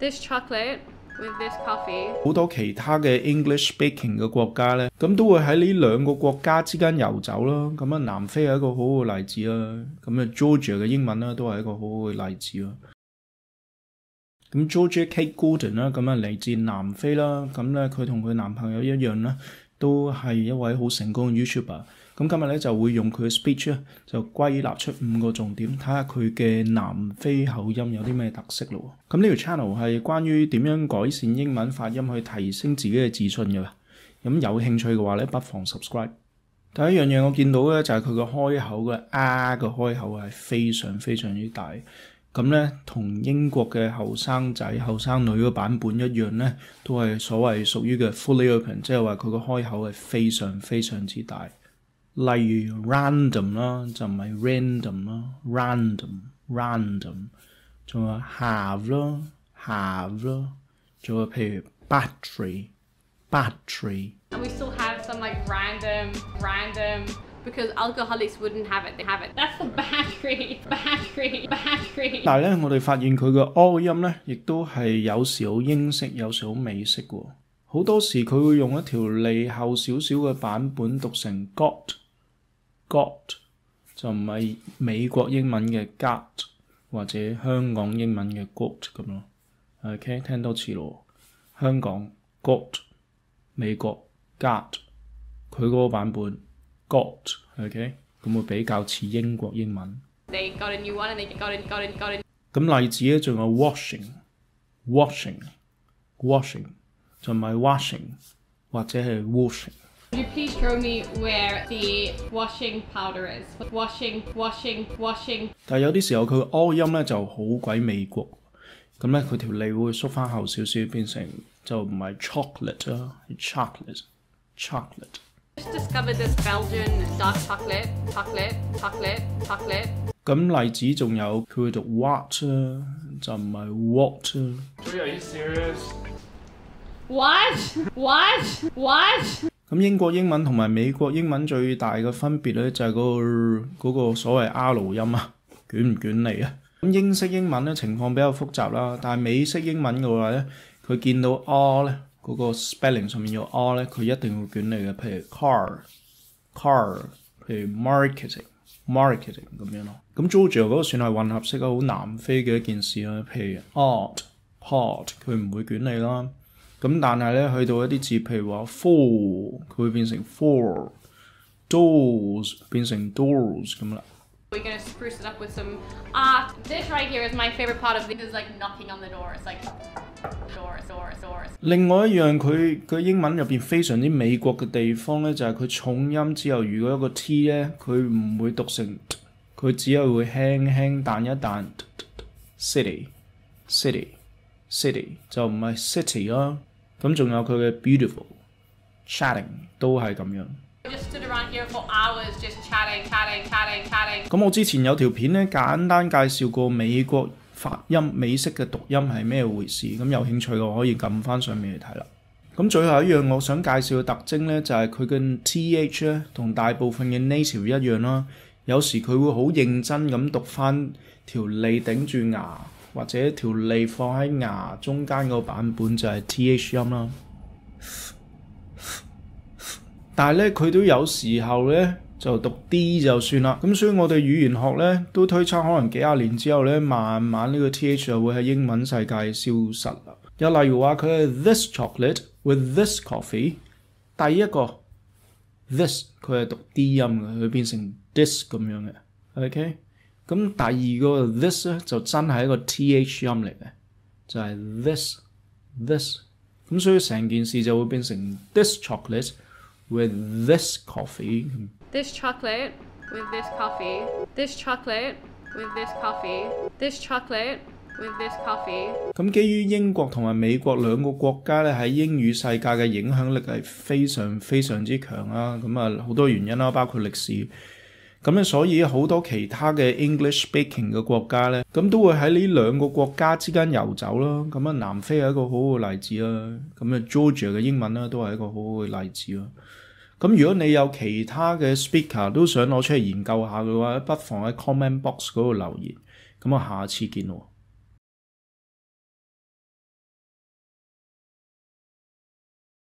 This chocolate with this coffee。好多其他嘅 English speaking 嘅國家咧，咁都會喺呢兩個國家之間遊走啦。咁啊，南非係一個好好嘅例子啦。咁啊 ，Georgia 嘅英文咧都係一個好好嘅例子啦。咁 Georgia Kate Gordon 啦，咁啊嚟自南非啦。咁咧佢同佢男朋友一樣啦，都係一位好成功嘅 YouTuber。咁今日咧就會用佢嘅 speech 咧，就歸納出5個重點，睇下佢嘅南非口音有啲咩特色咯。咁呢條 channel 係關於點樣改善英文發音去提升自己嘅自信嘅。咁有興趣嘅話咧，不妨 subscribe。第一樣嘢我見到咧就係佢個開口嘅個開口係非常非常之大。咁咧同英國嘅後生仔後生女個版本一樣咧，都係所謂屬於嘅 fully open， 即係話佢個開口係非常非常之大。例如 random 啦，就唔係 random 啦 ，random， 仲有 have 啦，仲有譬如 battery。And we still have some like random, because alcoholics wouldn't have it. They have it. That's the battery. 但係咧，我哋發現佢嘅 O 音咧，亦都係有時好英式，有時好美式喎。好多時佢會用一條脷後少少嘅版本讀成 got， 就唔係美國英文嘅 got 或者香港英文嘅 got 咁咯。OK， 聽多次咯。香港 got， 美國 got， 佢嗰個版本 got。OK， 咁會比較似英國英文。They got a new one and they got it. 咁例子咧仲有 washing， 就唔係 washing 或者係 washing。Could you please show me where the washing powder is? Washing. 但係有啲時候佢嘅 O 音咧就好鬼美國，咁咧佢條脷會縮翻後少少，變成就唔係 chocolate 啦，係 chocolate。Just discovered this Belgian dark chocolate. 咁例子仲有佢會讀 water 就唔係 water。Are you serious? What? 咁英國英文同埋美國英文最大嘅分別咧就係嗰個所謂 R 音啊，捲唔捲脷啊？咁英式英文咧情況比較複雜啦，但係美式英文嘅話咧，佢見到 R 咧嗰個 spelling 上面有 R 咧，佢一定會捲脷嘅。譬如 car， 譬如 marketing 咁樣咯。咁 Georgia 嗰個算係混合式啊，好南非嘅一件事啦。譬如 art 佢唔會捲脷啦。咁但係咧去到一啲字，譬如話 four， 佢會變成 four，doors 變成 doors 咁啦。We're gonna spruce it up with some art. This right here is my favorite part of it. Is like knocking on the door. It's like doors. 另外一樣佢英文入邊非常之美國嘅地方咧，就係佢重音之後，如果一個 T 咧，佢唔會讀成，佢只係會輕輕彈一彈 city 就唔係 city 啦。咁仲有佢嘅 beautiful chatting 都係咁樣。Just stood around here for hours just chatting. 咁我之前有條片咧，簡單介紹過美國發音美式嘅讀音係咩回事，咁有興趣嘅可以撳翻上面嚟睇啦。咁最後一樣我想介紹嘅特徵咧，就係佢嘅 TH 咧，同大部分嘅 native 一樣啦。有時佢會好認真咁讀翻條脷頂住牙，或者條脷放喺牙中間個版本就係 TH 音啦。但係咧，佢都有時候咧就讀 D 就算啦。咁所以我哋語言學咧都推測，可能幾廿年之後咧，慢慢呢個 TH 就會喺英文世界消失啦。又例如話佢係 this chocolate with this coffee， 第一個 this 佢係讀 D 音嘅，佢變成 this 咁樣嘅。OK， 咁第二個 this 咧就真係一個 TH 音嚟嘅，就係 this。咁所以成件事就會變成 this chocolate with this coffee。 This chocolate with this coffee. This chocolate with this coffee. This chocolate with this coffee。 咁基於英國同埋美國兩個國家咧喺英語世界嘅影響力係非常非常之強啦。咁啊好多原因啦，包括歷史。咁咧所以好多其他嘅 English speaking 嘅國家咧，咁都會喺呢兩個國家之間遊走啦。咁啊南非係一個好好嘅例子啦。咁啊 Georgia 嘅英文啦都係一個好好嘅例子啦。咁如果你有其他嘅 speaker 都想攞出嚟研究下嘅話，不妨喺 comment box 嗰度留言。咁我下次見喎。